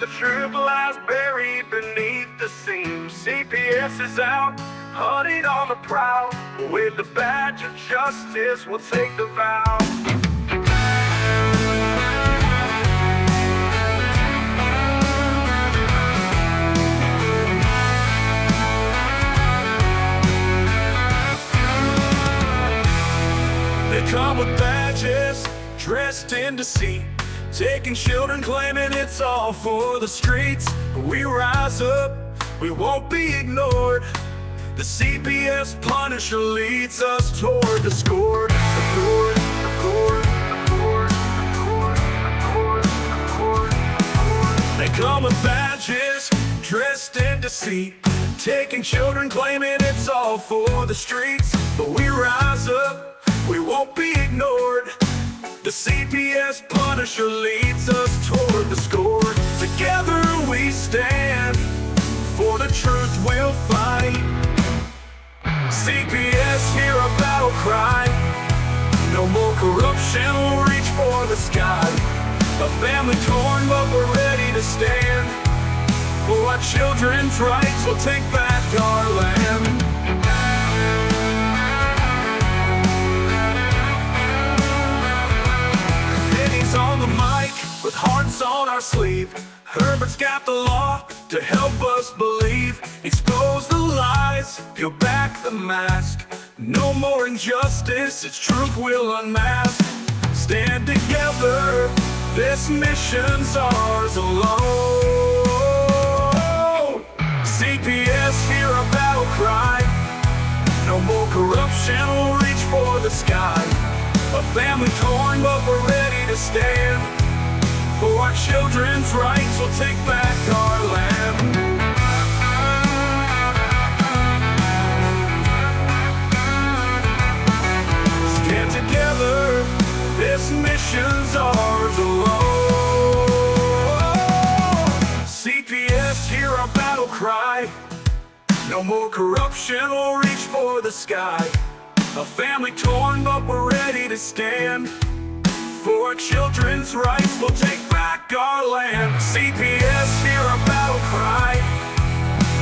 The truth lies buried beneath the seams. CPS is out, hunting on the prowl. With the badge of justice, we'll take the vow. They come with badges, dressed in deceit, taking children, claiming it's all for the streets. We rise up, we won't be ignored. The CPS Punisher leads us toward the score. They come with badges, dressed in deceit, taking children, claiming it's all for the streets. But we rise up, we won't be ignored. The CPS Punisher leads us toward the score. Together we stand, for the truth we'll fight. CPS, hear a battle cry. No more corruption, we'll reach for the sky. A family torn, but we're ready to stand. For our children's rights, we'll take back our land. On the mic, with hearts on our sleeve. Herbert's got the law to help us believe. Expose the lies, peel back the mask. No more injustice, it's truth we'll unmask. Stand together, this mission's ours alone. CPS, hear our battle cry. No more corruption, we'll reach for the sky. A family torn, but we're ready to stand. For our children's rights, we'll take back our land. Stand together, this mission's ours alone. CPS, hear our battle cry. No more corruption, we'll reach for the sky. A family torn, but we're ready to stand. For our children's rights, we'll take back our land. CPS, hear our battle cry.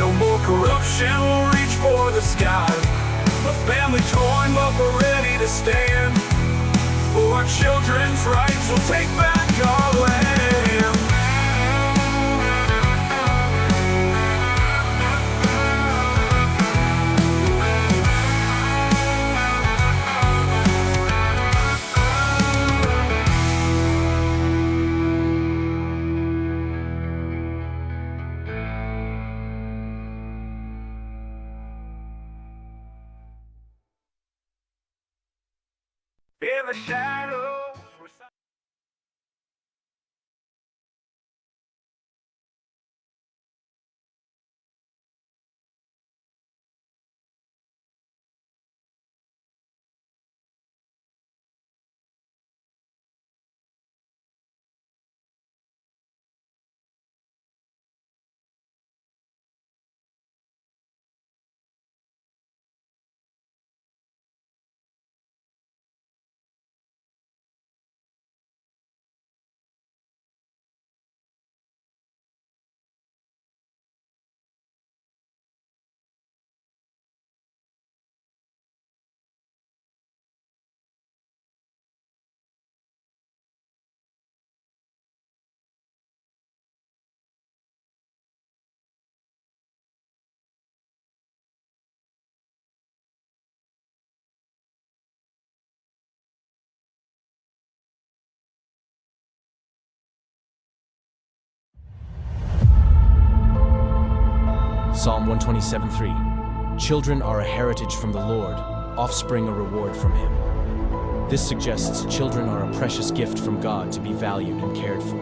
No more corruption, we'll reach for the sky. A family torn, but we're ready to stand. For our children's rights, we'll take back our land. In the shadows. Psalm 127:3. Children are a heritage from the Lord, offspring a reward from Him. This suggests children are a precious gift from God to be valued and cared for.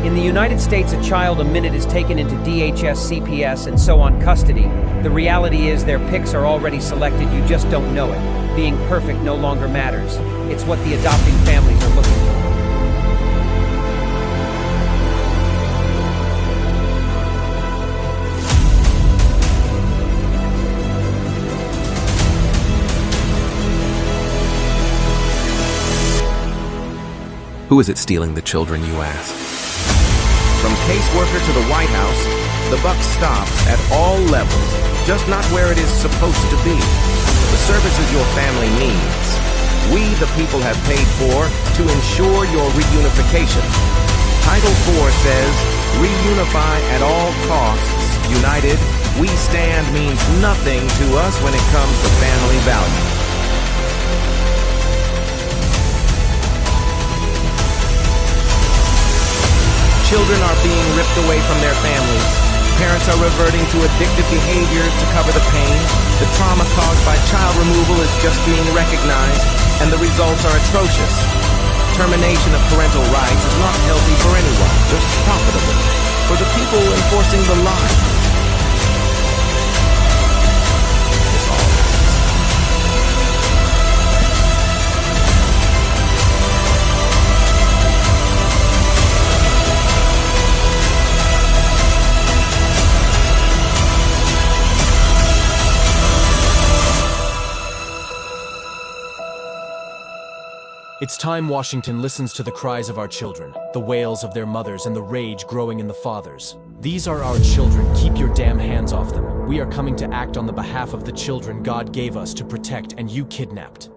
In the United States, a child a minute is taken into DHS, CPS, and so on custody. The reality is their picks are already selected, you just don't know it. Being perfect no longer matters. It's what the adopting families are looking for. Who is it stealing the children, you ask? From caseworker to the White House, the buck stops at all levels, just not where it is supposed to be. The services your family needs, we the people have paid for to ensure your reunification. Title IV says, reunify at all costs. United, we stand means nothing to us when it comes to family values. Children are being ripped away from their families. Parents are reverting to addictive behaviors to cover the pain. The trauma caused by child removal is just being recognized, and the results are atrocious. Termination of parental rights is not healthy for anyone, just profitable for the people enforcing the lie. It's all It's time Washington listens to the cries of our children, the wails of their mothers, and the rage growing in the fathers. These are our children. Keep your damn hands off them. We are coming to act on the behalf of the children God gave us to protect, and you kidnapped.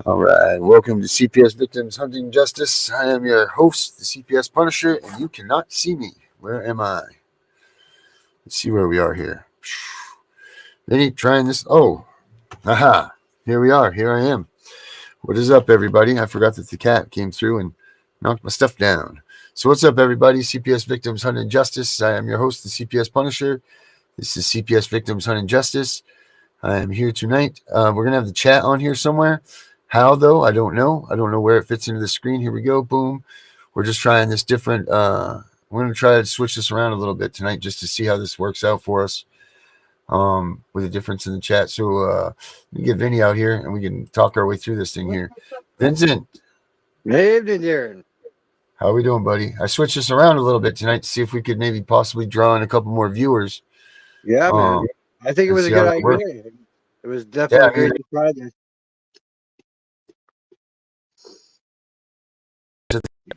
All right, welcome to CPS Victims Hunting Justice. I am your host, the CPS Punisher, and you cannot see me. Where am I? Let's see where we are here. Vinny, trying this. Oh, aha, here we are. Here I am. What is up, everybody? I forgot that the cat came through and knocked my stuff down. So what's up, everybody? CPS Victims Hunting Justice. I am your host, the CPS Punisher. This is CPS Victims Hunting Justice. I am here tonight. We're going to have the chat on here somewhere. How, though? I don't know. I don't know where it fits into the screen. Here we go. Boom. We're just trying this different. We're going to try to switch this around a little bit tonight just to see how this works out for us with a difference in the chat. So let me get Vinny out here and we can talk our way through this thing here. Vincent. Hey, Darren. How are we doing, buddy? I switched this around a little bit tonight to see if we could maybe possibly draw in a couple more viewers. Yeah, man. I think it was a good idea. It was definitely great to try this.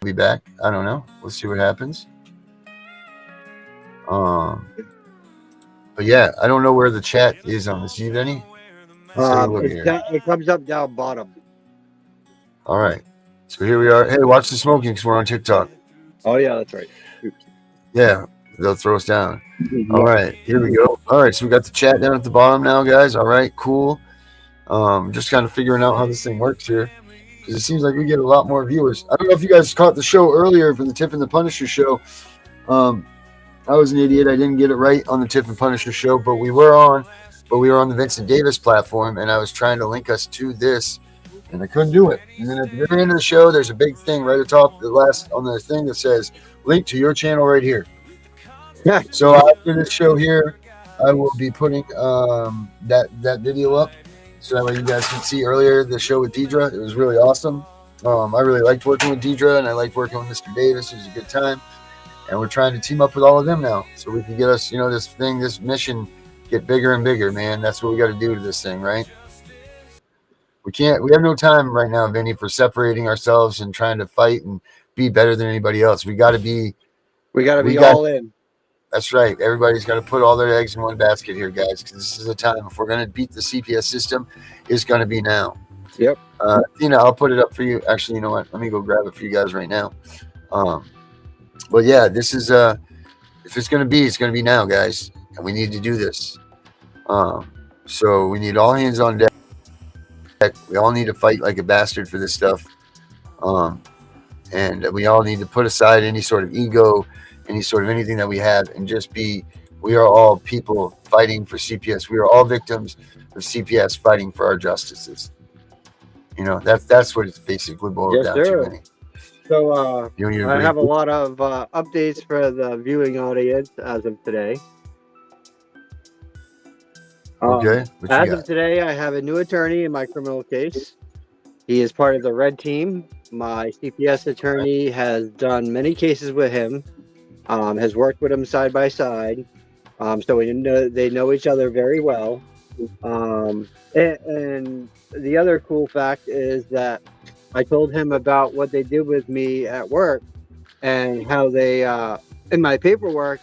Be back. I don't know. Let's see what happens. But yeah, I don't know where the chat is on this. Do you have any? Let's take a look here. It comes up down bottom. All right. So here we are. Hey, watch the smoking because we're on TikTok. Oh yeah, that's right. Oops. Yeah, they'll throw us down. All right, here we go. All right, so we got the chat down at the bottom now, guys. All right, cool. Just kind of figuring out how this thing works here because it seems like we get a lot more viewers. I don't know if you guys caught the show earlier from the Tiff and the Punisher show. I was an idiot. I didn't get it right on the Tiff and Punisher show, but we were on the Vincent Davis platform, and I was trying to link us to this, and I couldn't do it. And then at the very end of the show, there's a big thing right atop on the thing that says link to your channel right here. So after this show here, I will be putting that video up so that way you guys can see earlier the show with Deidre. It was really awesome. I really liked working with Deidre, and I liked working with Mr. Davis. It was a good time. And we're trying to team up with all of them now so we can get us, this mission get bigger and bigger, man. That's what we got to do to this thing, right? We have no time right now, Vinny, for separating ourselves and trying to fight and be better than anybody else. We got to be all in. That's right. Everybody's got to put all their eggs in one basket here, guys, because this is the time. If we're going to beat the CPS system, it's going to be now. Yep. I'll put it up for you. Actually, you know what? Let me go grab it for you guys right now. But yeah, this is if it's going to be now, guys, and we need to do this. So we need all hands on deck. We all need to fight like a bastard for this stuff. And we all need to put aside any sort of ego, any sort of anything that we have, and just we are all people fighting for CPS. We are all victims of CPS fighting for our justices. That's what it's basically boiled down to, Vinny. So I have a lot of updates for the viewing audience as of today. Okay. As of today, I have a new attorney in my criminal case. He is part of the red team. My CPS attorney has done many cases with him, has worked with him side by side. So they know each other very well. And the other cool fact is that I told him about what they did with me at work and how they, in my paperwork,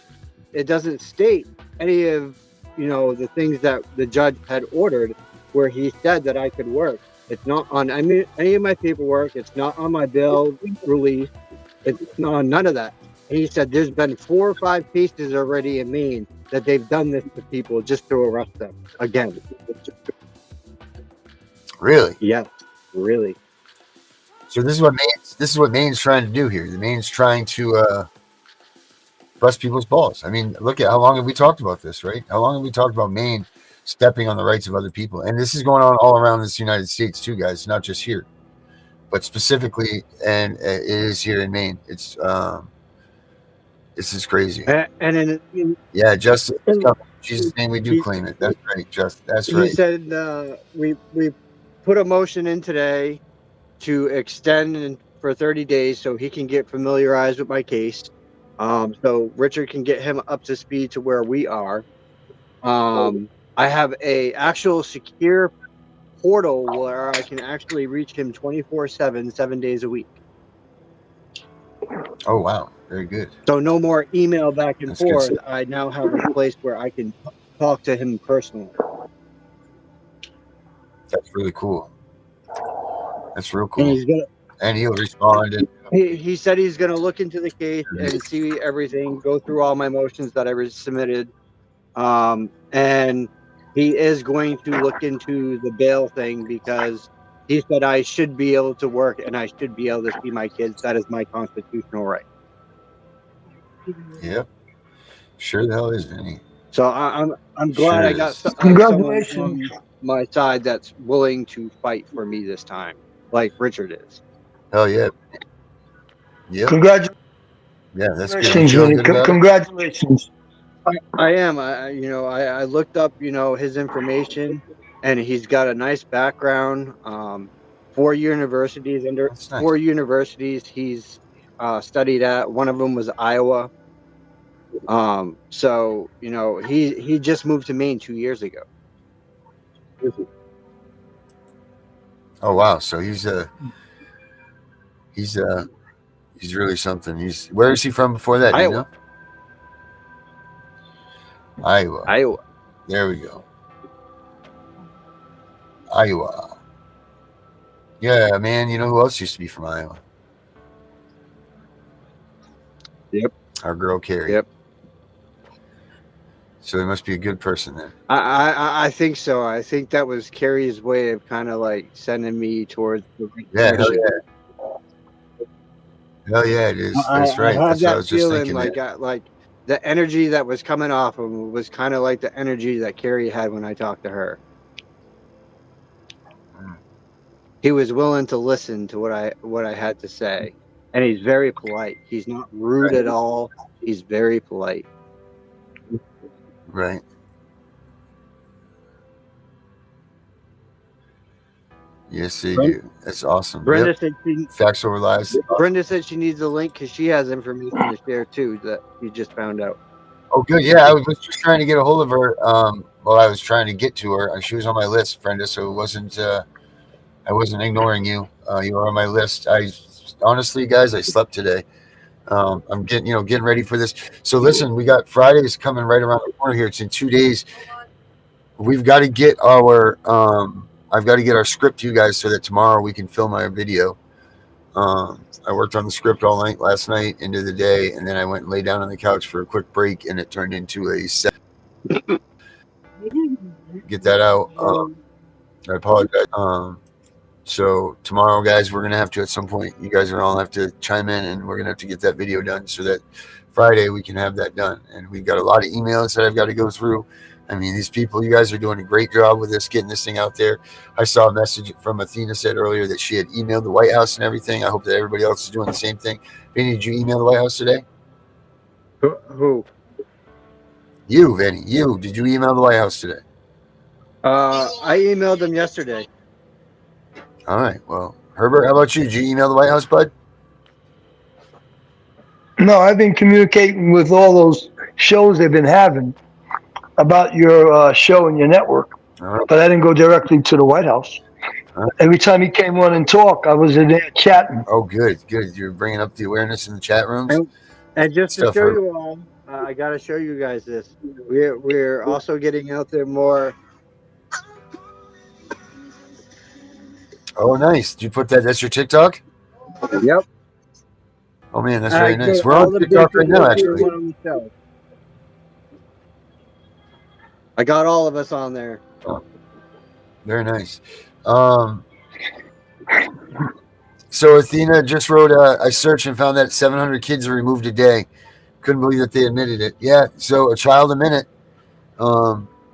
it doesn't state any of, the things that the judge had ordered where he said that I could work. It's not on any of my paperwork. It's not on my bill release. It's not on none of that. And he said there's been 4 or 5 cases already in Maine that they've done this to people just to arrest them again. Really? Yeah, really. So this is what Maine's trying to do here. The Maine's trying to bust people's balls. I mean, look at how long have we talked about this, right? How long have we talked about Maine stepping on the rights of other people? And this is going on all around this United States too, guys, not just here, but specifically, and it is here in Maine. It's this is crazy. And yeah, justice is coming. In Jesus' name, we do claim it. That's right, that's right. He said we put a motion in today to extend for 30 days so he can get familiarized with my case. So Richard can get him up to speed to where we are. I have a actual secure portal where I can actually reach him 24/7, 7 days a week. Oh, wow. Very good. So no more email back and That's forth. good. I now have a place where I can talk to him personally. That's really cool. That's real cool. And And he'll respond. And he said he's going to look into the case and see everything, go through all my motions that I submitted. And he is going to look into the bail thing because he said I should be able to work and I should be able to see my kids. That is my constitutional right. Yep. Sure the hell is, Vinny. So I'm glad Sure I got is. someone Congratulations. on my side that's willing to fight for me this time, like Richard is. Hell yeah. Yep. Congratulations, Yeah, that's good. You feeling Vinny. good about it? Congratulations. I am. I looked up, his information, and he's got a nice background. Four universities That's nice. 4 universities he's studied at. One of them was Iowa. So he just moved to Maine 2 years ago. Oh wow. So he's really something. Where is he from before that? Do you know? Iowa. Iowa. There we go. Iowa. Yeah, man. You know who else used to be from Iowa? Yep. Our girl Carrie. Yep. So he must be a good person then. I think so. I think that was Carrie's way of kind of like sending me towards the Yeah, hell direction. yeah. Hell yeah, it is. That's right. I have That's what I that was just feeling thinking. like the energy that was coming off of him was kind of like the energy that Carrie had when I talked to her. He was willing to listen to what I had to say, and he's very polite. He's not rude at all. He's very polite. Right. Yes, they do. That's awesome. Brenda said Facts over lies. Brenda said she needs a link because she has information to share too that you just found out. Oh, good. Yeah, I was just trying to get a hold of her. Well, I was trying to get to her. She was on my list, Brenda. So it wasn't. I wasn't ignoring you. You were on my list. Honestly, guys, I slept today. I'm getting ready for this. So listen, we got Fridays coming right around the corner here. It's in 2 days. We've got to get our. I've got to get our script to you guys so that tomorrow we can film our video. I worked on the script all night last night into the day, and then I went and lay down on the couch for a quick break, and it turned into a set. Get that out. I apologize. So tomorrow, guys, we're gonna have to at some point. You guys are all have to chime in, and we're gonna have to get that video done so that Friday we can have that done. And we've got a lot of emails that I've got to go through. I mean, these people, you guys are doing a great job with this, getting this thing out there. I saw a message from Athena said earlier that she had emailed the White House and everything. I hope that everybody else is doing the same thing. Vinny, did you email the White House today? Who? You, Vinny. You. Did you email the White House today? I emailed them yesterday. All right. Well, Herbert, how about you? Did you email the White House, bud? No, I've been communicating with all those shows they've been having about your show and your network, but I didn't go directly to the White House. Every time he came on and talked, I was in there chatting. Oh, good. You're bringing up the awareness in the chat rooms. And just to show you all, I got to show you guys this. We're also getting out there more. Oh, nice. Did you put that? That's your TikTok? Yep. Oh, man, that's very nice. We're on TikTok right now, actually. I got all of us on there. Oh, very nice. So Athena just wrote, I searched and found that 700 kids are removed a day. Couldn't believe that they admitted it. Yeah, so a child a minute.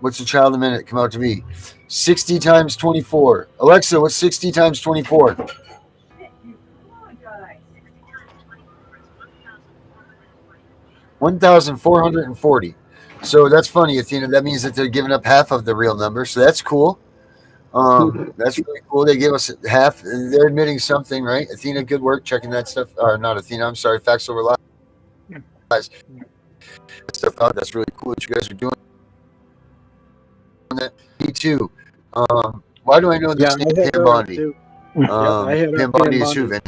What's a child a minute? Come out to me. 60 times 24. Alexa, what's 60 times 24? $1,440. So that's funny, Athena. That means that they're giving up half of the real number. So that's cool. That's really cool. They gave us half. They're admitting something, right? Athena, good work checking that stuff. Or not Athena. I'm sorry. Facts over lies. Stuff out. That's really cool what you guys are doing. Me too. Why do I know this name? Pam Bondi. Pam Bondi is who, Vinny?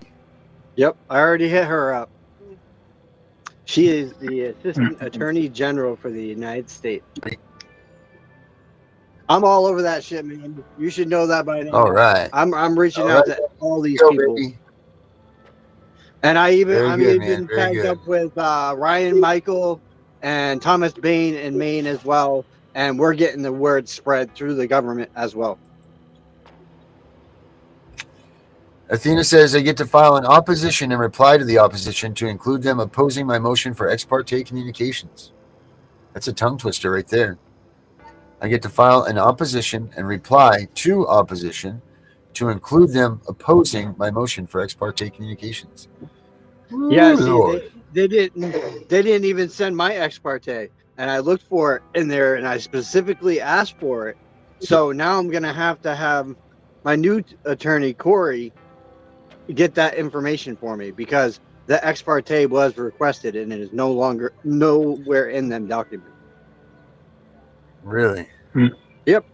Yep, I already hit her up. She is the Assistant Attorney General for the United States. I'm all over that shit, man. You should know that by now. All right. I'm reaching out to all these people. Baby. And I'm even tagged up with Ryan Michael and Thomas Bain in Maine as well. And we're getting the word spread through the government as well. Athena says I get to file an opposition and reply to the opposition to include them opposing my motion for ex parte communications. That's a tongue twister right there. I get to file an opposition and reply to opposition to include them opposing my motion for ex parte communications. Yeah, Ooh, see, Lord. they didn't even send my ex parte, and I looked for it in there, and I specifically asked for it. So now I'm gonna have to have my new attorney Corey get that information for me because the ex parte was requested, and it is no longer nowhere in them documents. Really? Yep.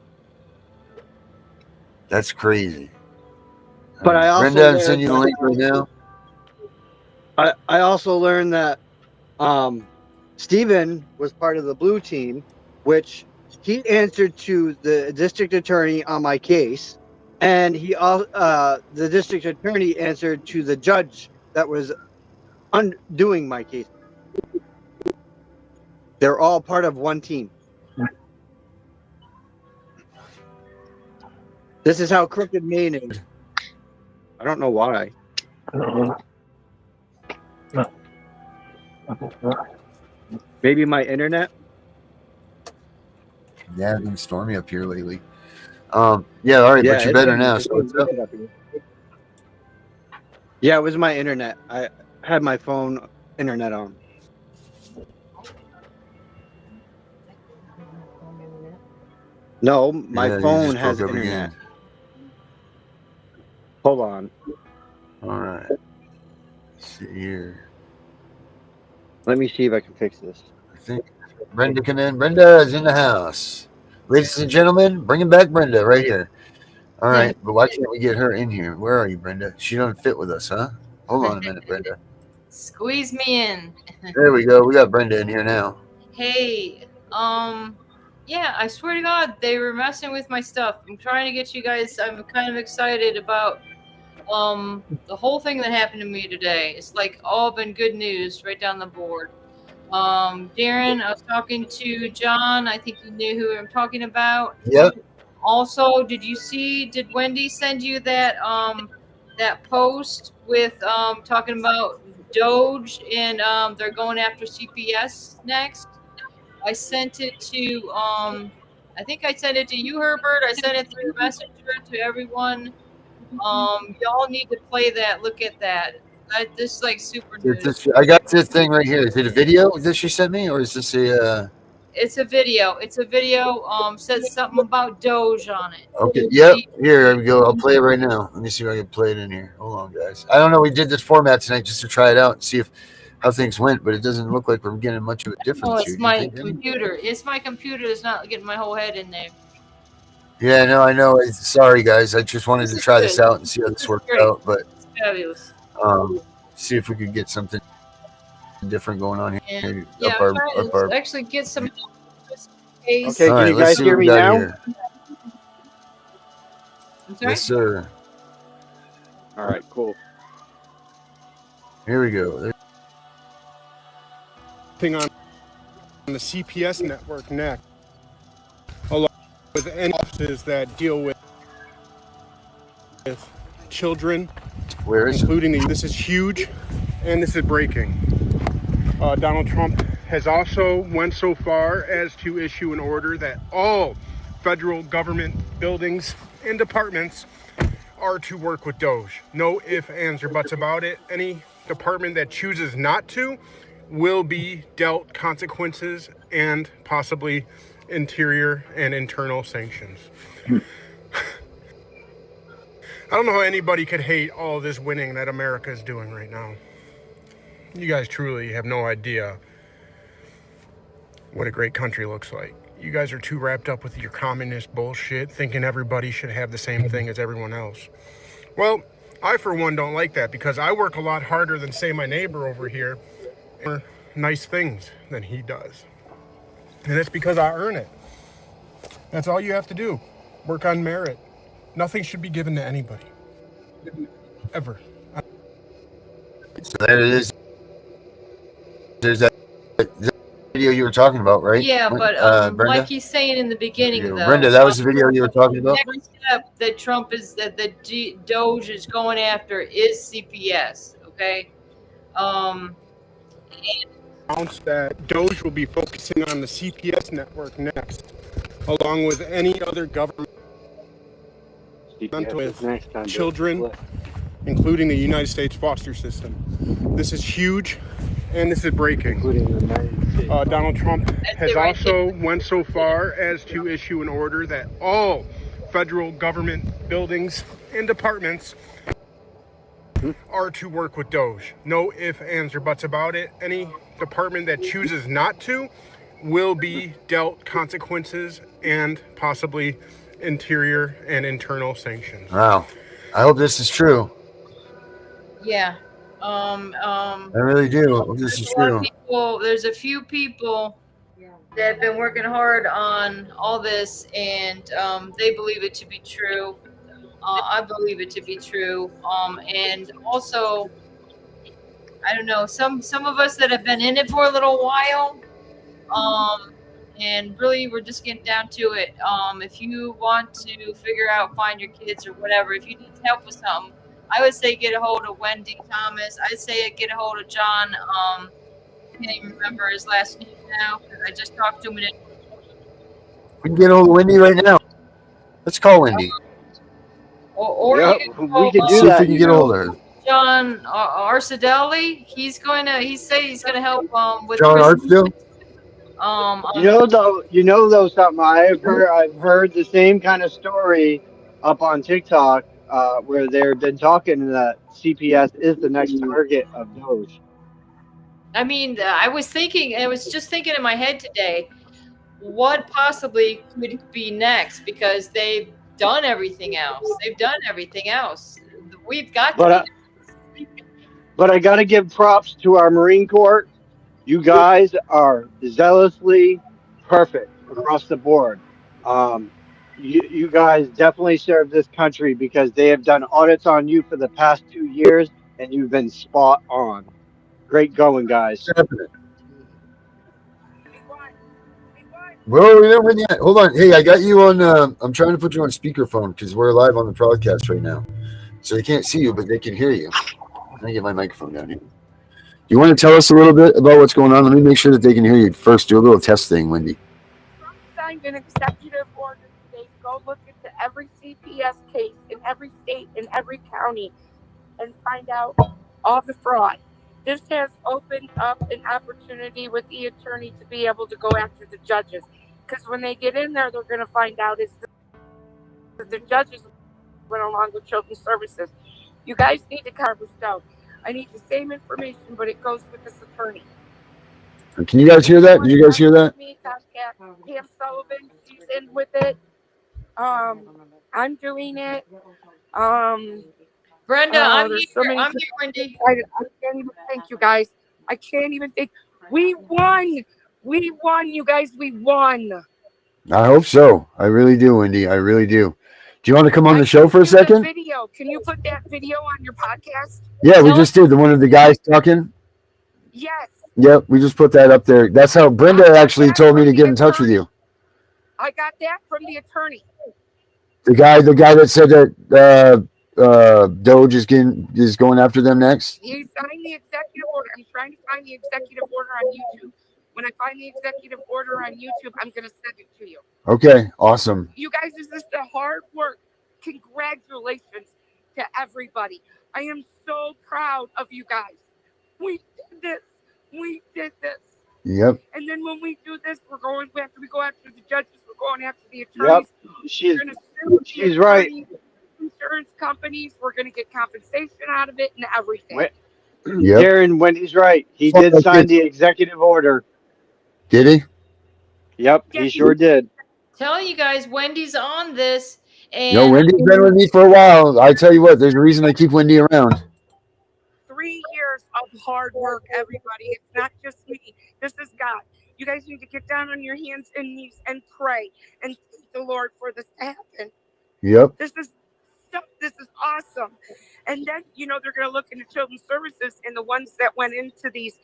That's crazy. But I also Brenda, I'm learned sending you the link right now. I also learned that Stephen was part of the blue team, which he answered to the district attorney on my case, and the district attorney answered to the judge that was undoing my case. They're all part of one team. This is how crooked Maine is. I don't know why. Maybe my internet. Yeah, it's been stormy up here lately. Yeah, all right, Yeah, but you're it's better been- now. it's So been what's up? wicked up here. Yeah, it was my internet. I had my phone internet on. No, my Yeah, you phone just has broke up internet. again. Hold on. All right. Let's see here. Let me see if I can fix this. I think Brenda come in. Brenda is in the house. Ladies and gentlemen, bringing back Brenda right here. All right, but why can't we get her in here? Where are you, Brenda? She doesn't fit with us, huh? Hold on a minute, Brenda. Squeeze me in. There we go. We got Brenda in here now. Hey, yeah, I swear to God, they were messing with my stuff. I'm trying to get you guys. I'm kind of excited about the whole thing that happened to me today. It's like all been good news right down the board. Darren, I was talking to John. I think you knew who I'm talking about. Yep. Also, did Wendy send you that that post with talking about Doge and they're going after CPS next? I sent it to I think I sent it to you, Herbert. I sent it through Messenger to everyone. Y'all need to play that. Look at that. This is like super news. I got this thing right here. Is it a video that she sent me, or is this a? It's a video. It's a video. Says something about Doge on it. Okay. Yep. Here we go. I'll play it right now. Let me see if I can play it in here. Hold on, guys. I don't know. We did this format tonight just to try it out and see how things went, but it doesn't look like we're getting much of a difference. Oh, it's here. my computer. It's my computer that's not getting my whole head in there. Yeah, no, I know. Sorry, guys. I just wanted to try this out and see how this worked out, but it's fabulous. See if we could get something different going on here. And, yeah, I'm trying to actually get some. Okay, can you guys hear me now? Here. Yes, sir. All right, cool. Here we go. Thing on the CPS network next, along with any offices that deal with children, including this is huge, and this is breaking. Donald Trump has also went so far as to issue an order that all federal government buildings and departments are to work with Doge. No ifs, ands, or buts about it. Any department that chooses not to will be dealt consequences and possibly interior and internal sanctions. I don't know how anybody could hate all this winning that America is doing right now. You guys truly have no idea what a great country looks like. You guys are too wrapped up with your communist bullshit, thinking everybody should have the same thing as everyone else. Well, I for one don't like that because I work a lot harder than, say, my neighbor over here. Nice things than he does. And it's because I earn it. That's all you have to do. Work on merit. Nothing should be given to anybody. Ever. So there it is. There's that video you were talking about, right? Yeah, but Brenda? like he's saying in the beginning, though. Brenda, that was the video you were talking about? The next step that Trump is that the Doge is going after is CPS. Okay. And announced that Doge will be focusing on the CPS network next, along with any other government with children, including the United States foster system. This is huge, and this is breaking. Donald Trump has also went so far as to issue an order that all federal government buildings and departments are to work with Doge. No ifs, ands, or buts about it. Any department that chooses not to will be dealt consequences and possibly interior and internal sanctions. Wow. I hope this is true. Yeah. I really do. I hope this is true. There's a few people that have been working hard on all this, and they believe it to be true. I believe it to be true. And also, I don't know, some of us that have been in it for a little while, and really we're just getting down to it. If you want to figure out, find your kids or whatever, if you need help with something, I would say get a hold of Wendy Thomas. I'd say get a hold of John. I can't even remember his last name now because I just talked to him. We can get a hold of Wendy right now. Let's call Wendy. Or yep, we can do see that. If we can get a hold of her. John Arcedelli. He's gonna help with John Archdale. You know though something I've heard the same kind of story up on TikTok where they've been talking that CPS is the next target of Doge. I mean, I was just thinking in my head today, what possibly could be next, because they've done everything else. We've got but I got to give props to our Marine Corps. You guys are zealously perfect across the board. You guys definitely serve this country because they have done audits on you for the past 2 years, and you've been spot on. Great going, guys. Well, we didn't win yet. Hold on. Hey, I got you on. I'm trying to put you on speakerphone because we're live on the broadcast right now. So they can't see you, but they can hear you. Let me get my microphone down here. You want to tell us a little bit about what's going on? Let me make sure that they can hear you. First, do a little test thing, Wendy. Trump signed an executive order today to go look into every CPS case in every state, in every county, and find out all the fraud. This has opened up an opportunity with the attorney to be able to go after the judges. Because when they get in there, they're going to find out is that the judges went along with children's services. You guys need to carve this down. I need the same information, but it goes with this attorney. Can you guys hear that? Did you guys hear that? Pam Sullivan, she's in with it. I'm doing it. Brenda, I'm here, Wendy. I can't even thank you guys. I can't even think. We won. We won, you guys. We won. I hope so. I really do, Wendy. I really do. Do you want to come on the show for a second? Video. Can you put that video on your podcast? Yeah, we just did. The one of the guys talking? Yes. Yep, we just put that up there. That's how Brenda actually told me to get in touch with you. I got that from the attorney. The guy that said that Doge is going after them next. He signed the executive order. I'm trying to find the executive order on YouTube. When I find the executive order on YouTube, I'm going to send it to you. Okay, awesome. You guys, this is the hard work. Congratulations to everybody. I am so proud of you guys. We did this. We did this. Yep. And then when we do this, after we go after the judges, we're going after the attorneys. Yep. She's right. Insurance companies, we're going to get compensation out of it and everything. Yep. Darren, Wendy's right. He did sign the executive order. Did he? Yep, he sure did. Telling you guys, Wendy's on this. And Wendy's been with me for a while. I tell you what, there's a reason I keep Wendy around. 3 years of hard work, everybody. It's not just me. This is God. You guys need to get down on your hands and knees and pray and thank the Lord for this to happen. Yep. This is awesome. And then, they're going to look into children's services and the ones that went into these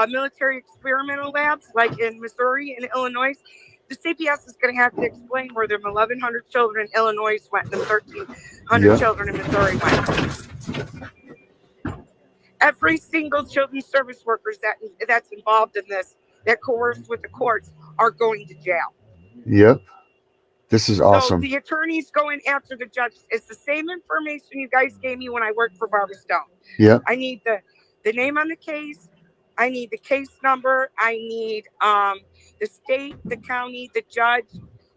military experimental labs, like in Missouri and Illinois. The CPS is going to have to explain where the 1,100 children in Illinois went and the 1,300 children in Missouri went. Every single children's service workers that's involved in this, that coerced with the courts, are going to jail. Yep. This is So awesome. the attorney's going after the judges. It's the same information you guys gave me when I worked for Barbara Stone. Yep. I need the name on the case. I need the case number. I need the state, the county, the judge,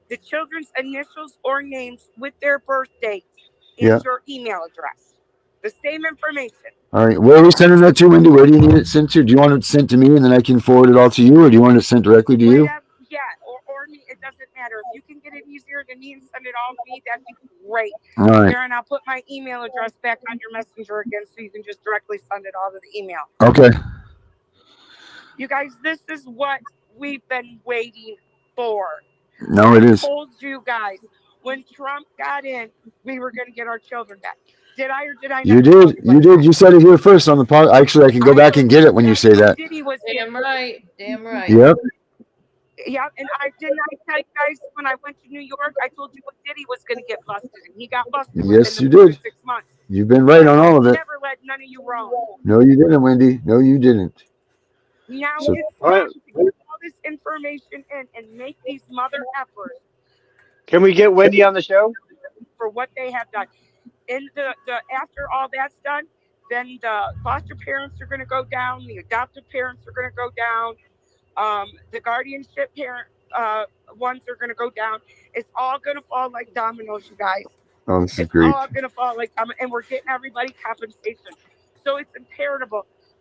the children's initials or names with their birth dates, and your email address. The same information. All right. Where are we sending that to, Wendy? Where do you need it sent to? Do you want it sent to me and then I can forward it all to you, or do you want it sent directly to you? Yeah, or me. It doesn't matter. If you can get it easier than me and send it all to me, that'd be great. All right. Aaron, I'll put my email address back on your messenger again so you can just directly send it all to the email. Okay. You guys, this is what we've been waiting for. No, it is. I told you guys when Trump got in, we were going to get our children back. Did I or did I not? You did. You did. You said it here first on the pod. Actually, I can go back and get it when you say that. Diddy was Damn right. Damn right. Yep. Yeah, and I tell you guys when I went to New York, I told you what Diddy was going to get busted, and he got busted. Yes, you within did. 6 months. You've been right on all of it. Never let none of you wrong. No, you didn't, Wendy. No, you didn't. Now it's time to get all this information in and make these mother effers. Can we get Wendy on the show? For what they have done. And the after all that's done, then the foster parents are going to go down. The adoptive parents are going to go down. The guardianship parent ones are going to go down. It's all going to fall like dominoes, you guys. Oh, this is great. It's all going to fall like dominoes, and we're getting everybody compensation. So it's imperative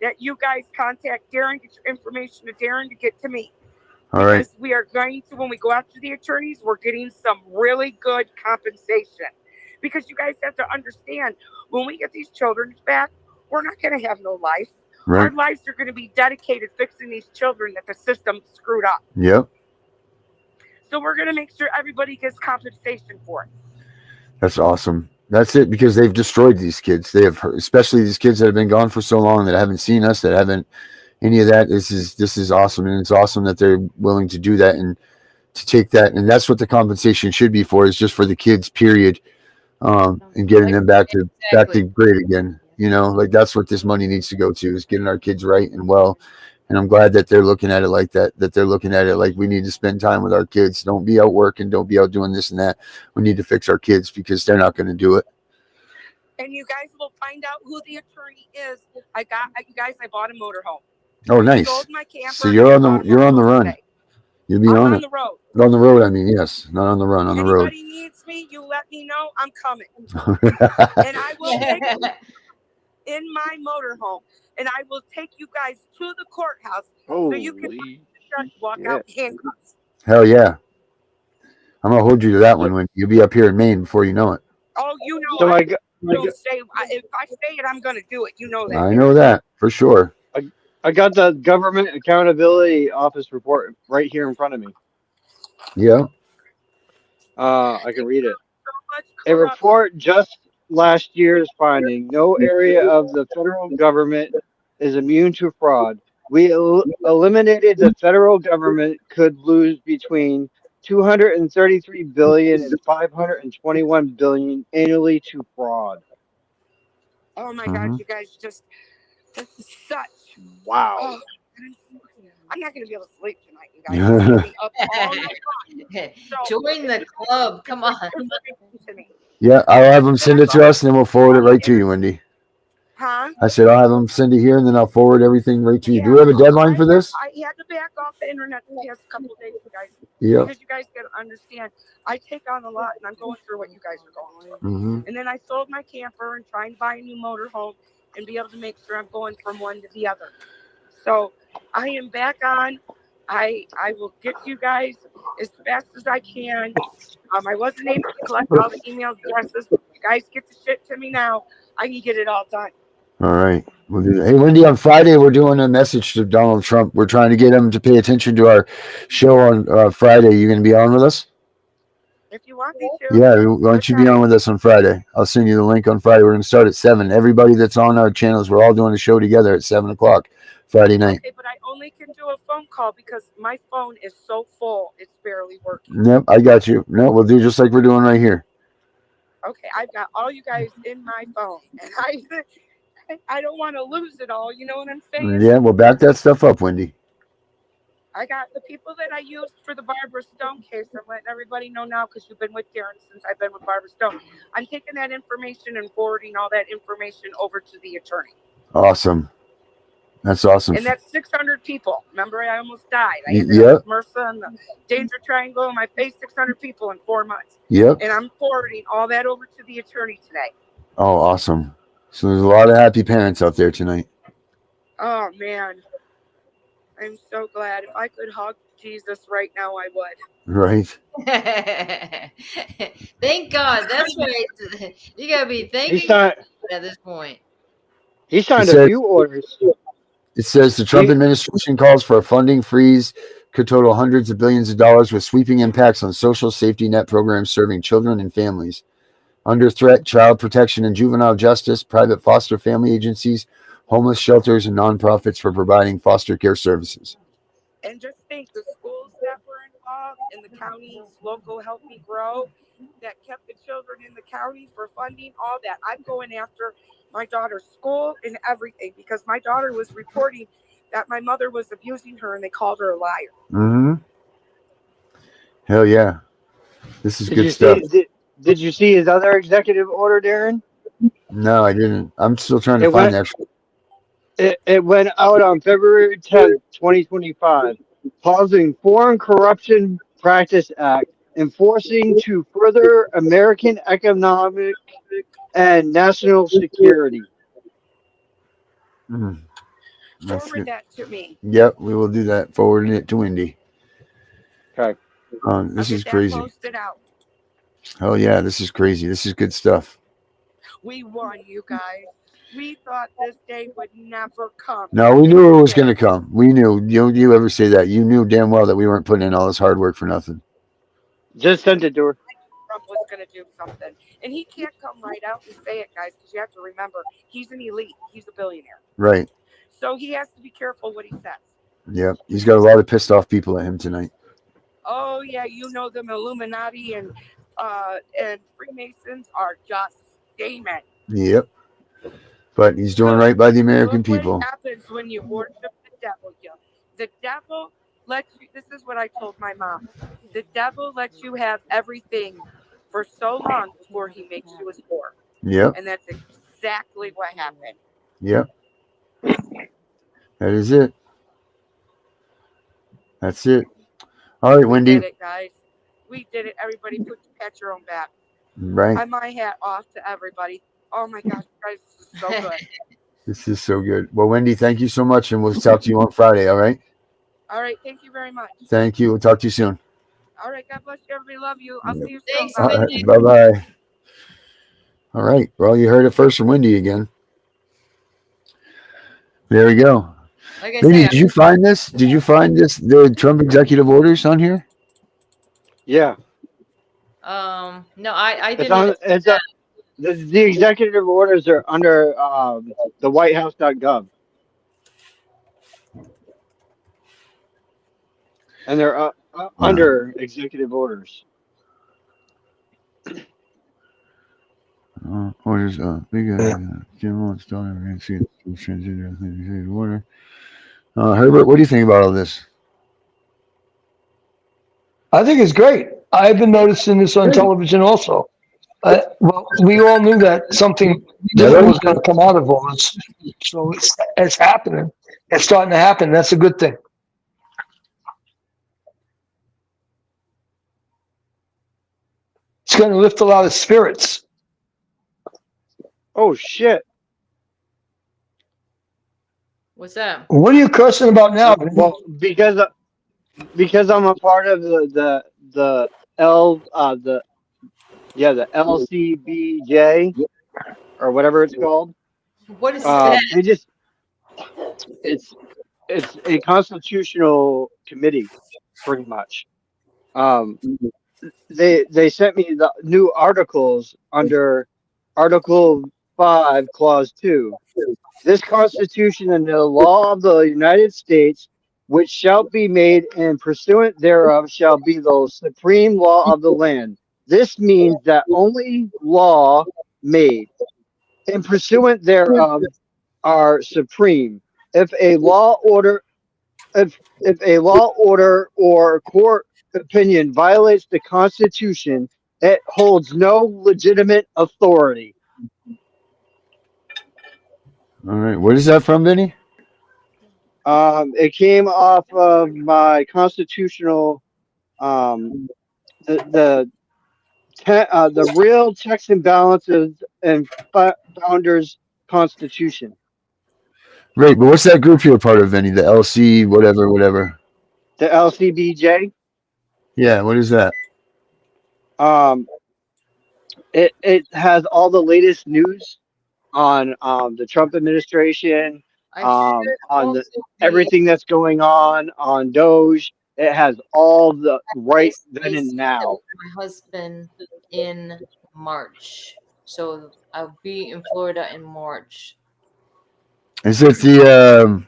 that you guys contact Darren, get your information to Darren to get to me. All right. Because we are going to, when we go after the attorneys, we're getting some really good compensation. Because you guys have to understand, when we get these children back, we're not going to have no life. Right. Our lives are going to be dedicated fixing these children that the system screwed up. Yep. So we're going to make sure everybody gets compensation for it. That's awesome. That's it, because they've destroyed these kids. They have, especially these kids that have been gone for so long, that haven't seen us, that haven't any of that. This is awesome, and it's awesome that they're willing to do that and to take that. And that's what the compensation should be for, is just for the kids, period, and getting them back to great again. You know, like that's what this money needs to go to, is getting our kids right and well. And I'm glad that they're looking at it like that, that they're looking at it like we need to spend time with our kids. Don't be out working. Don't be out doing this and that. We need to fix our kids, because they're not going to do it. And you guys will find out who the attorney is. I bought a motorhome. Oh, nice. Sold my camper. So you're on the run. You'll be on the road. On the road, I mean, yes. Not on the run, on the road. Anybody needs me, you let me know. I'm coming. And I will take you in my motorhome. And I will take you guys to the courthouse so you can walk out handcuffs. Hell yeah. I'm going to hold you to that one when you'll be up here in Maine before you know it. Oh, you know, So if I say it, I'm going to do it. You know that. I know that for sure. I got the Government Accountability Office report right here in front of me. Yeah. I can read it. A report just last year's finding: no area of the federal government is immune to fraud. We eliminated the federal government could lose between $233 billion and $521 billion annually to fraud. Oh my God, you guys just, this is such. Wow. Oh, I'm not going to be able to sleep tonight, you guys. I'm gonna be up all night long. Join the club. Come on. Yeah, I'll have them send it to us, and then we'll forward it right to you, Wendy. Huh? I said I'll have them send it here, and then I'll forward everything right to you. Do we have a deadline for this? I had to back off the internet the past couple of days, you guys. Yeah. Because you guys got to understand, I take on a lot, and I'm going through what you guys are going through. Mm-hmm. And then I sold my camper and trying to buy a new motorhome and be able to make sure I'm going from one to the other. So I am back on. I will get you guys as fast as I can. I wasn't able to collect all the email addresses. You guys get the shit to me now. I can get it all done. All right. We'll do that. Hey, Wendy, on Friday, we're doing a message to Donald Trump. We're trying to get him to pay attention to our show on Friday. You going to be on with us? If you want me to. Yeah, why don't you be on with us on Friday? I'll send you the link on Friday. We're going to start at 7. Everybody that's on our channels, we're all doing a show together at 7 o'clock Friday night. Okay, but I only can do a phone call because my phone is so full, it's barely working. Nope, I got you. No, we'll do just like we're doing right here. Okay, I've got all you guys in my phone. And I don't want to lose it all. You know what I'm saying? Yeah, well, back that stuff up, Wendy. I got the people that I used for the Barbara Stone case. I'm letting everybody know now because you've been with Darren since I've been with Barbara Stone. I'm taking that information and forwarding all that information over to the attorney. Awesome. That's awesome. And that's 600 people. Remember, I almost died. I ended Yep. up with MRSA and the Danger Triangle, and I faced 600 people in 4 months. Yep. And I'm forwarding all that over to the attorney today. Oh, awesome. So there's a lot of happy parents out there tonight. Oh, man. I'm so glad. If I could hug Jesus right now, I would. Right. Thank God. That's right. You gotta be thanking signed, God at this point. he signed says- a few orders. It says the Trump administration calls for a funding freeze could total hundreds of billions of dollars with sweeping impacts on social safety net programs serving children and families. Under threat, child protection and juvenile justice, private foster family agencies, homeless shelters, and nonprofits for providing foster care services. And just think, the schools that were involved in the county's local Help Me Grow that kept the children in the county for funding, all that. I'm going after my daughter's school and everything because my daughter was reporting that my mother was abusing her and they called her a liar. Mm-hmm. Hell yeah. This is good stuff. Did you see his other executive order, Darren? No, I didn't. I'm still trying to find that. It went out on February 10th, 2025, pausing Foreign Corruption Practice Act, enforcing to further American economic and national security. Forward that to me. Yep, we will do that. Forwarding it to Wendy. Okay. This is crazy. Posted out. Oh yeah, this is crazy. This is good stuff. We won, you guys. We thought this day would never come. No, we knew it was going to come. We knew. You ever say that? You knew damn well that we weren't putting in all this hard work for nothing. Just sent it to her. Trump was going to do something. And he can't come right out and say it, guys, because you have to remember, he's an elite. He's a billionaire. Right. So he has to be careful what he says. Yep. He's got a lot of pissed off people at him tonight. Oh, yeah, you know them Illuminati and Freemasons are just steaming. Yep. But he's doing right by the American people. What happens when you worship the devil? The devil lets you, this is what I told my mom. The devil lets you have everything for so long before he makes you his whore. Yep. And that's exactly what happened. Yep. That is it. That's it. All right, Wendy. We did it, guys. We did it. Everybody pat your own back. Right. My hat off to everybody. Oh my gosh, guys, this is so good. This is so good. Well, Wendy, thank you so much, and we'll talk to you on Friday, all right? All right, thank you very much. Thank you. We'll talk to you soon. All right, God bless you, everybody. Love you. I'll see you soon. Thanks, All Wendy. right, bye-bye. All right. Well, you heard it first from Wendy again. There we go. Like I Wendy, said, did you find this? Did you find this, the Trump executive orders on here? Yeah. no, I It's didn't. on, the executive orders are under the whitehouse.gov. And they're under executive orders. Orders. We got Jim wants to and see transgender executive order. Herbert, what do you think about all this? I think it's great. I've been noticing this on television also. Well, we all knew that something different was going to come out of all this. So it's happening. It's starting to happen. That's a good thing. It's going to lift a lot of spirits. Oh, shit. What's that? What are you cursing about now? Well, because I'm a part of the LCBJ or whatever it's called. What is that? It's a constitutional committee, pretty much. They sent me the new articles under Article 5, Clause 2. This Constitution and the law of the United States, which shall be made and pursuant thereof shall be the supreme law of the land. This means that only law made and pursuant thereof are supreme. If a law order if a law order or court opinion violates the Constitution, it holds no legitimate authority. All right. What is that from, Vinny? It came off of my constitutional, um, the the real checks and balances and founders Constitution. Right, but what's that group you're a part of, Vinny? The LC, whatever, whatever. The LCBJ. Yeah, what is that? Um, it has all the latest news on the Trump administration, I should on also be. everything that's going on Doge. It has all the I, right I then and see them now. with my husband in March, so I'll be in Florida in March. Is it the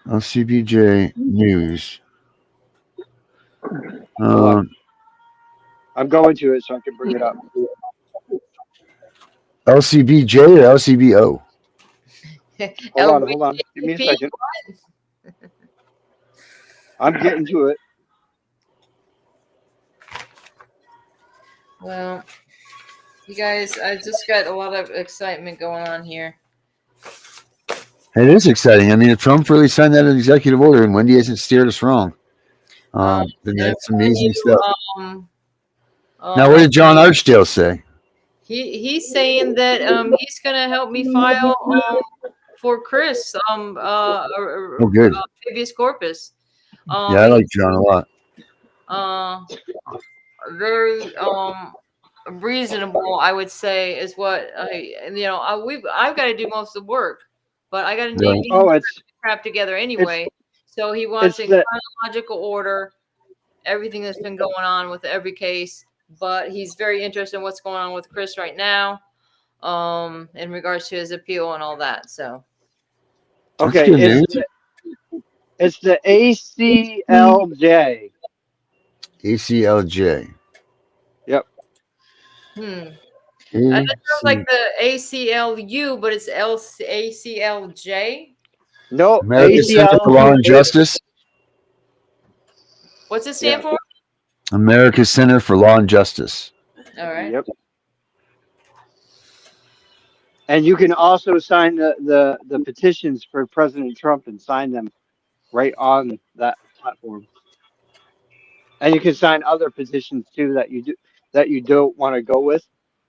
LCBJ News? Hold on. I'm going to it so I can bring it up. LCBJ or LCBO? Hold on. Give me a second. I'm getting to it. Well, you guys, I just got a lot of excitement going on here. It is exciting. I mean, if Trump really signed that executive order and Wendy hasn't steered us wrong, then that's amazing stuff. Now, what did John Archdale say? He's saying that he's gonna help me file for Chris good. habeas corpus. Yeah, I like John a lot. Very reasonable, I would say, is what I've got to do most of the work, but I got to need crap together anyway. So he wants in chronological order everything that's been going on with every case, but he's very interested in what's going on with Chris right now, in regards to his appeal and all that. So, okay, it's the ACLJ. ACLJ. Yep. That sounds like the ACLU, but it's ACLJ. No, America's Center for Law and Justice. What's it stand for? America's Center for Law and Justice. All right. Yep. And you can also sign the petitions for President Trump and sign them right on that platform. And you can sign other petitions too that you don't want to go with.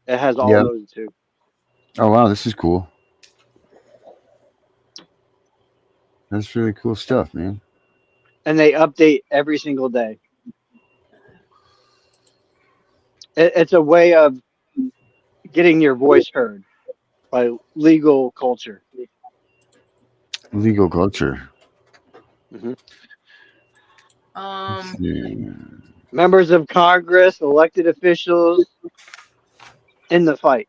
It has all those too. Oh wow, this is cool. That's really cool stuff, man. And they update every single day. It's a way of getting your voice heard by legal culture. Legal culture. Mm-hmm. Members of Congress, elected officials in the fight,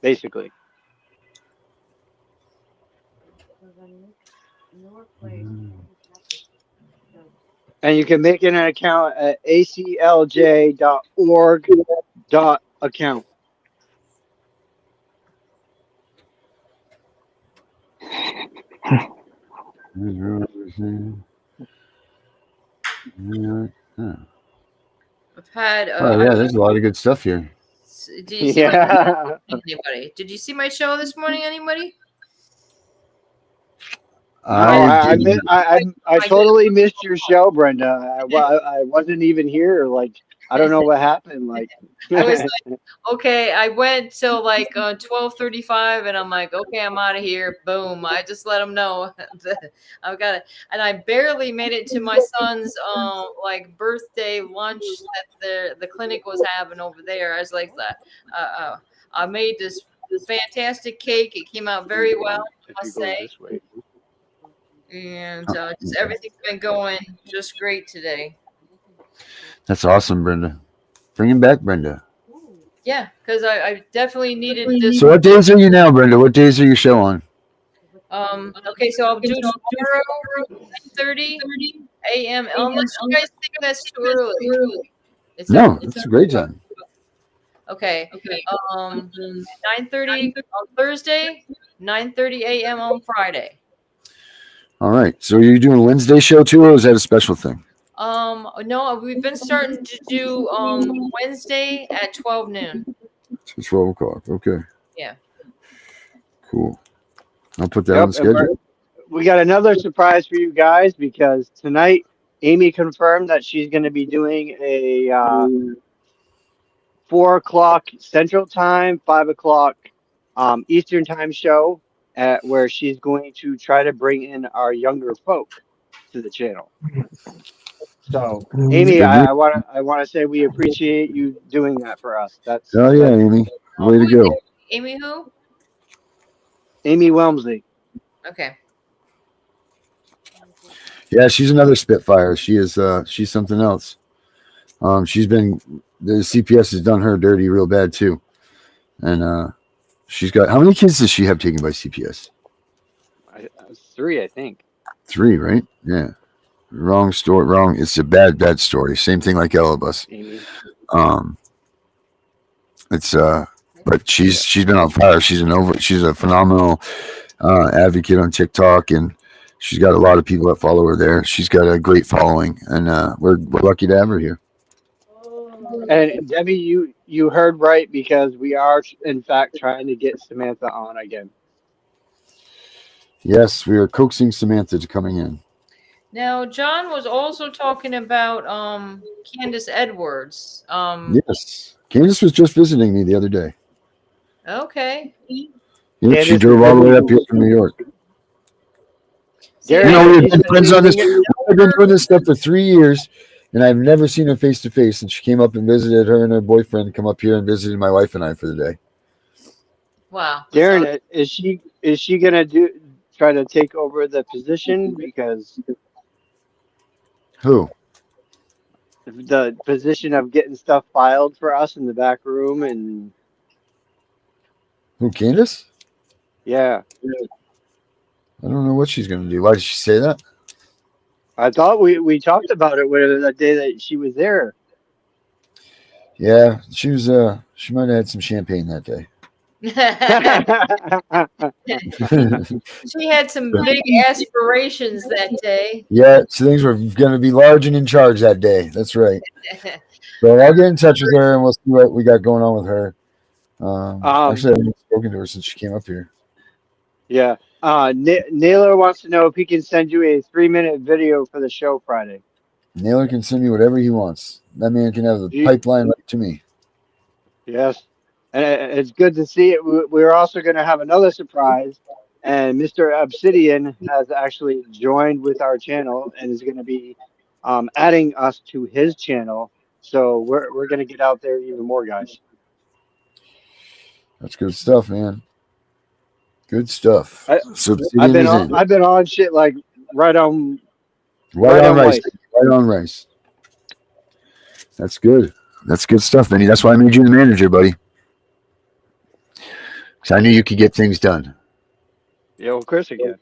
basically. And you can make an account at aclj.org.account. I've had. There's a lot of good stuff here. Did you see anybody? Did you see my show this morning? Anybody? I totally missed your show, Brenda. I wasn't even here. Like, I don't know what happened. Like, I was like, okay, I went till like 12:35, and I'm like, okay, I'm out of here. Boom! I just let them know that I've got it, and I barely made it to my son's like birthday lunch that the clinic was having over there. I was like, I made this fantastic cake. It came out very well, I must say. And just everything's been going just great today. That's awesome, Brenda. Bring him back, Brenda. Yeah, because I definitely needed this. So what days are you now, Brenda? What days are your show on? Okay, so I'll do tomorrow 10:30 a.m. Unless you guys think that's too early. No, it's a great time. Okay. 9:30 on Thursday, 9:30 a.m. on Friday. All right. So are you doing a Wednesday show too, or is that a special thing? No, we've been starting to do Wednesday at 12 noon. So 12 o'clock. Okay. Yeah. Cool. I'll put that on the schedule. We got another surprise for you guys because tonight Amy confirmed that she's going to be doing a 4 o'clock Central Time, 5 o'clock Eastern Time show where she's going to try to bring in our younger folk to the channel. So, Amy, I want to say we appreciate you doing that for us. That's Amy. Way to go. Amy who? Amy Welmsley. Okay. Yeah, she's another Spitfire. She is she's something else. She's been the CPS has done her dirty real bad too. And she's got how many kids does she have taken by CPS? 3, I think. 3, right? Yeah. Wrong story. Wrong. It's a bad story. Same thing like Elabus. It's but she's been on fire. She's a phenomenal advocate on TikTok, and she's got a lot of people that follow her there. She's got a great following, and we're lucky to have her here. And Debbie, you heard right, because we are in fact trying to get Samantha on again. Yes, we are coaxing Samantha to coming in. Now, John was also talking about Candace Edwards. Yes, Candace was just visiting me the other day. Okay. Yeah, she drove all the way up here from New York. We've been friends on this. I've been doing this stuff for 3 years, and I've never seen her face to face. And she came up and visited her and her boyfriend. Come up here and visited my wife and I for the day. Wow. Darren, is she gonna try to take over the position? Because who? The position of getting stuff filed for us in the back room and who, Candace? Yeah. I don't know what she's going to do. Why did she say that? I thought we talked about it when the day that she was there. Yeah, she was. She might have had some champagne that day. She had some big aspirations that day. Yeah, so things were going to be large and in charge that day. That's right. So I'll get in touch with her and we'll see what we got going on with her. Actually, I haven't spoken to her since she came up here. Yeah. Naylor wants to know if he can send you a 3-minute video for the show Friday. Naylor can send me whatever he wants. That man can have the pipeline right to me. Yes. And it's good to see it. We're also going to have another surprise. And Mr. Obsidian has actually joined with our channel and is going to be adding us to his channel. So we're going to get out there even more, guys. That's good stuff, man. Good stuff. I've been on shit like right on rice. Right on rice. That's good. That's good stuff, Benny. That's why I made you the manager, buddy. Because I knew you could get things done. Yeah, well, Chris again.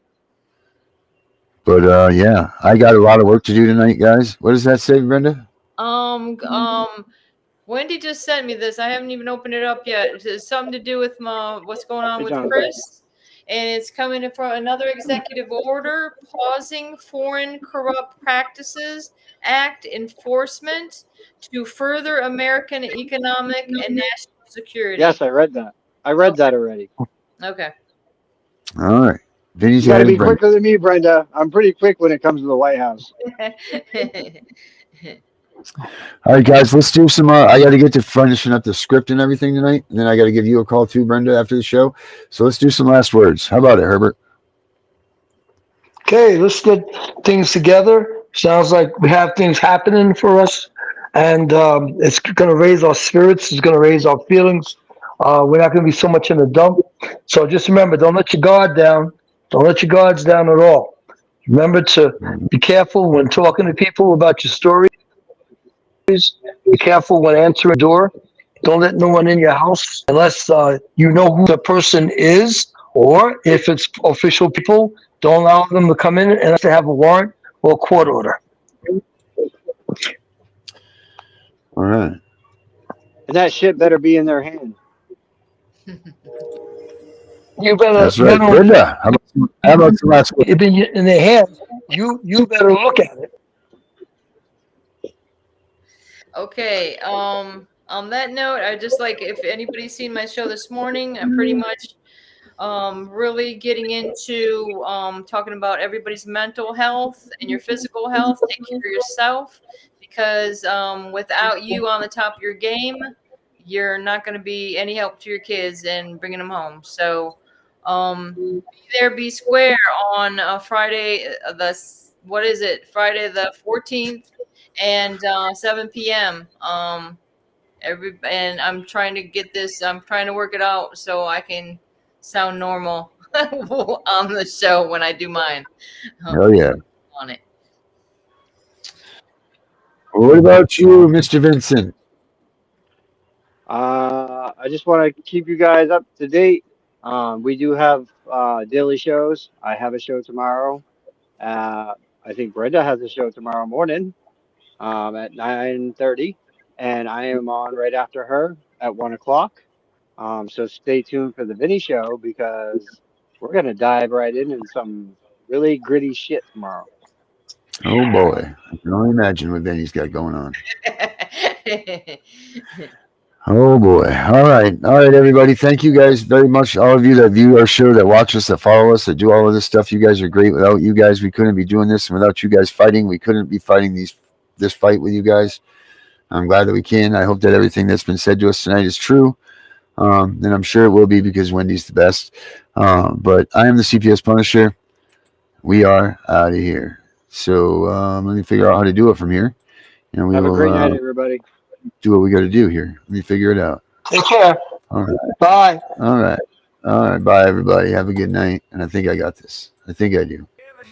But yeah, I got a lot of work to do tonight, guys. What does that say, Brenda? Wendy just sent me this. I haven't even opened it up yet. It's something to do with what's going on with Chris. And it's coming from another executive order pausing Foreign Corrupt Practices Act enforcement to further American economic and national security. Yes, I read that. I read that already. Okay. All right. You got to be quicker than me, Brenda. I'm pretty quick when it comes to the White House. All right, guys, let's do some. I got to get to finishing up the script and everything tonight, and then I got to give you a call too, Brenda, after the show. So let's do some last words. How about it, Herbert? Okay, let's get things together. Sounds like we have things happening for us, and it's going to raise our spirits. It's going to raise our feelings. We're not going to be so much in the dump. So just remember, don't let your guard down. Don't let your guards down at all. Remember to be careful when talking to people about your story. Be careful when answering the door. Don't let no one in your house unless you know who the person is, or if it's official people, don't allow them to come in unless they have a warrant or a court order. All right. And that shit better be in their hand. You better. That's right. Brenda, how about the last one? It be in their hands. You better look at it. Okay. On that note, I just like if anybody's seen my show this morning, I'm pretty much really getting into talking about everybody's mental health and your physical health. Take care of yourself, because without you on the top of your game, you're not going to be any help to your kids and bringing them home. So be there, be square on Friday Friday the 14th and 7 p.m. And I'm trying to get this. I'm trying to work it out so I can sound normal on the show when I do mine. Oh yeah. On it. What about you, Mr. Vincent? I just want to keep you guys up to date. We do have daily shows. I have a show tomorrow. I think Brenda has a show tomorrow morning at 9:30, and I am on right after her at 1 o'clock. So stay tuned for the Vinny show, because we're gonna dive right into some really gritty shit tomorrow. Oh boy, I can only imagine what Benny's got going on. Oh boy. All right, everybody. Thank you guys very much. All of you that view our show, that watch us, that follow us, that do all of this stuff. You guys are great. Without you guys, we couldn't be doing this, and without you guys fighting, we couldn't be fighting this fight with you guys. I'm glad that we can. I hope that everything that's been said to us tonight is true. And I'm sure it will be, because Wendy's the best. But I am the CPS Punisher. We are out of here. So let me figure out how to do it from here. And we Have will a great night, everybody. do what we got to do here. Let me figure it out. Take care. All right. Bye. All right. All right. Bye, everybody. Have a good night. And I think I got this. I think I do.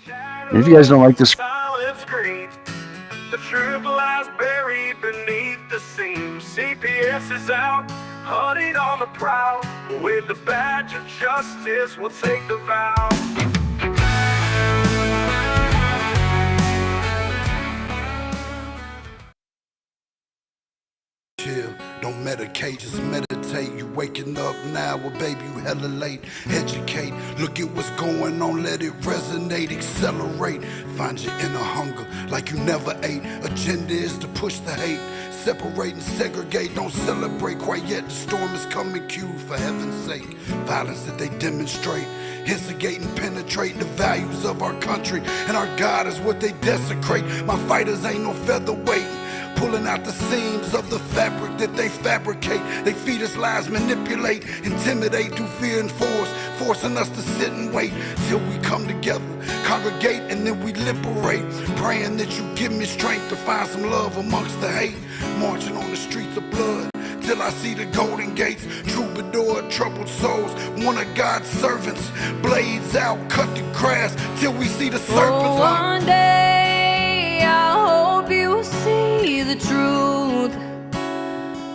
And if you guys don't like this, the truth lies buried beneath the seam. CPS is out, hunting on the prowl. With the badge of justice, we'll take the vow. Don't medicate, just meditate. You waking up now, well baby you hella late. Educate, look at what's going on, let it resonate, accelerate. Find your inner hunger like you never ate. Agenda is to push the hate, separate and segregate. Don't celebrate quite yet, the storm is coming, cue for heaven's sake. Violence that they demonstrate, instigate and penetrate the values of our country. And our God is what they desecrate. My fighters ain't no featherweight, pulling out the seams of the fabric that they fabricate. They feed us lies, manipulate, intimidate through fear and force, forcing us to sit and wait till we come together, congregate, and then we liberate. Praying that you give me strength to find some love amongst the hate. Marching on the streets of blood till I see the golden gates. Troubadour, troubled souls, one of God's servants. Blades out, cut the grass till we see the serpents. One day I hope you see the truth.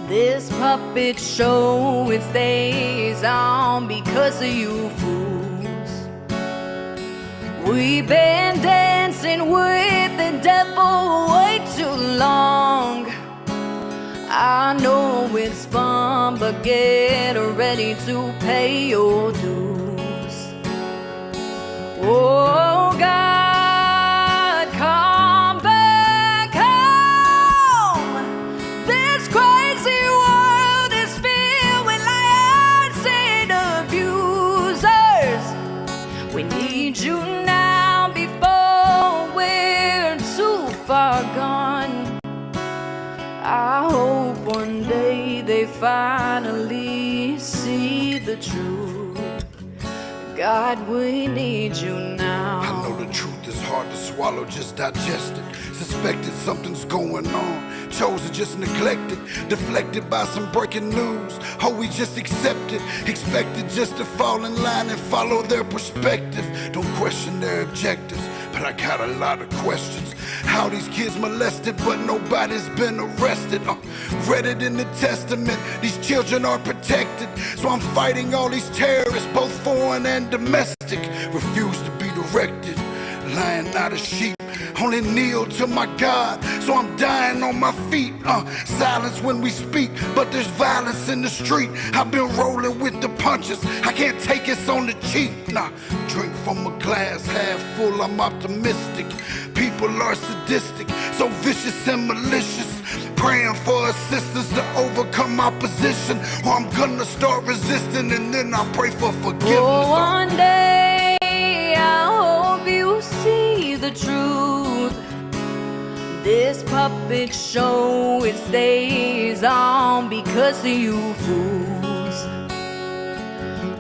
This puppet show, it stays on because of you fools. We've been dancing with the devil way too long. I know it's fun, but get ready to pay your dues. Oh God, come back home. This crazy world is filled with liars and abusers. We need you now before we're too far gone. I hope one day they finally see the truth. God, we need you now. I know the truth is hard to swallow, just digest it. Suspected something's going on, chosen just neglected, deflected by some breaking news. Oh, we just accept it, expected just to fall in line and follow their perspective. Don't question their objectives, but I got a lot of questions. How these kids molested, but nobody's been arrested. Read it in the testament, these children are protected. So I'm fighting all these terrorists, both foreign and domestic. Refuse to be directed, lying not a sheep. only kneel to my God. So I'm dying on my feet. Silence when we speak, but there's violence in the street. I've been rolling with the punches. I can't take it on the cheap. Nah, drink from a glass half full. I'm optimistic. People are sadistic, so vicious and malicious. Praying for assistance to overcome opposition, or I'm gonna start resisting, and then I pray for forgiveness. Oh, one day I hope you see the truth. This puppet show, it stays on because of you fools.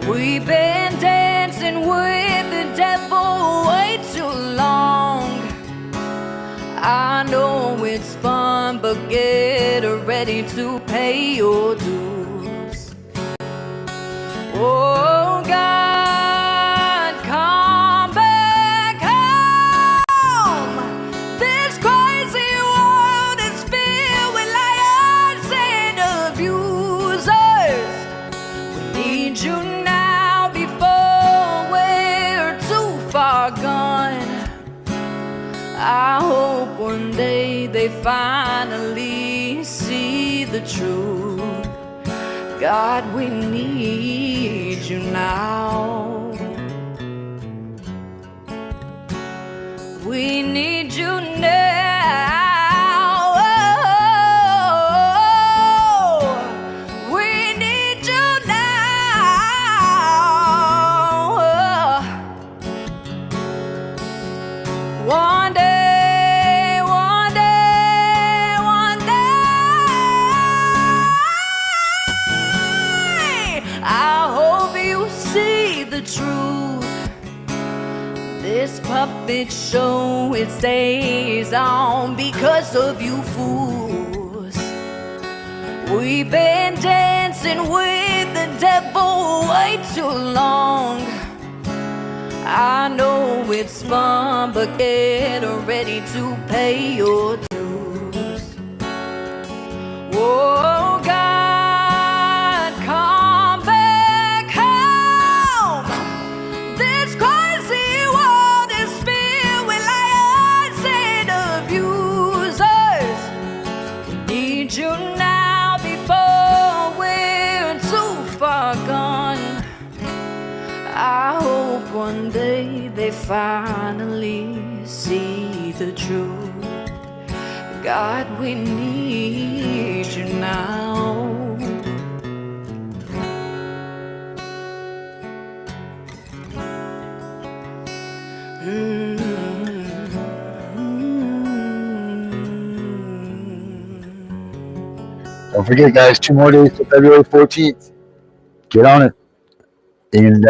We've been dancing with the devil way too long. I know it's fun, but get ready to pay your dues. Oh God, come back home. This crazy world is filled with liars and abusers. We need you now before we're too far gone. I hope one day they finally see the truth. God, we need you now. We need you now. We need you now. One day. Truth. This puppet show, it stays on because of you fools. We've been dancing with the devil way too long. I know it's fun, but get ready to pay your dues. Oh God, come back home. This crazy world is filled with liars and abusers. We need you now before we're too far gone. I hope one day they finally see the truth. God, we need you now. Don't forget, guys, 2 more days to February 14th. Get on it. And